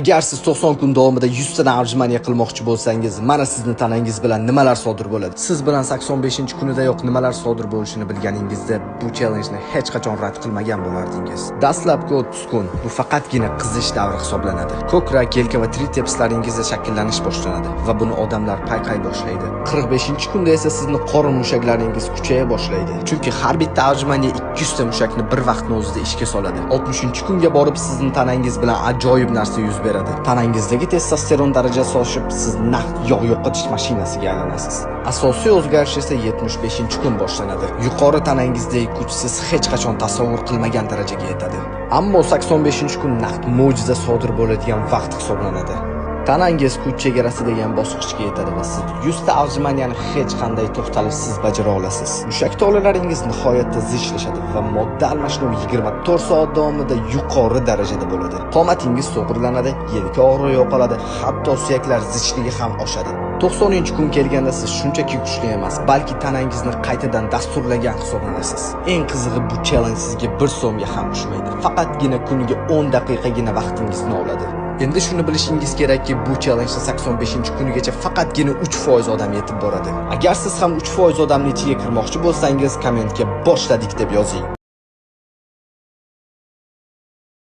Agar siz 90 kun davomida 100 tadan arjimaniya qilmoqchi bo'lsangiz, mana sizni tanangiz bilan nimalar sodir bo'ladi? Siz bilan 85-kunida yo'q nimalar sodir bo'lishini bilganingizda bu challenge-ni hech qachon rad qilmagan bo'lardingiz. Dastlabki 30 kun bu faqatgina qizish davri hisoblanadi. Ko'krak, yelka va tritsepslaringizda shakllanish boshlanadi va buni odamlar payqay boshlaydi. 45-kunda esa sizni qorin mushaklaringiz kuchaya boshlaydi. Chunki har bitta arjimaniya 200 ta mushakni bir vaqtning o'zida ishga soladi. 60-kunga borib sizning tanangiz bilan ajoyib narsa yuz beradi. Tanangizdagi testosteron darajasi oshib, siz naqd yog' yo'qotish mashinasiga aylanasiz. Asosiy o'zgarish esa 75-kun boshlanadi. Yuqori tanangizdagi kuch siz hech qachon tasavvur qilmagan darajaga yetadi. Ammo 85-kun naqd mo'jiza sodir bo'ladigan vaqt hisoblanadi. Tanangiz kuch chegarasi degan bosqichga yetadi va siz 100 ta arjimaniyani hech qanday to'xtalishsiz bajara olasiz. Mushak tolalariningiz nihoyatda zichlashadi va modda almashinuvi 24 soat davomida yuqori darajada bo'ladi. Qomatingiz to'g'rilanadi, yelka og'rig'i yo'qoladi, hatto suyaklar zichligi ham oshadi. 90-kun kelganda siz shunchaki kuchli emas, balki tanangizni qaytadan dasturlagan hisoblanasiz. Eng qizig'i bu challenge sizga 1 so'mga ham tushmaydi. Faqatgina kuniga 10 daqiqagina vaqtingizni oladi. Endi shuni bilishingiz kerakki, bu challenge 85-kunigacha faqatgina 3% odam yetib boradi. Agar siz ham 3% odamning ichiga kirmoqchi bo'lsangiz, kommentga boshladik deb yozing.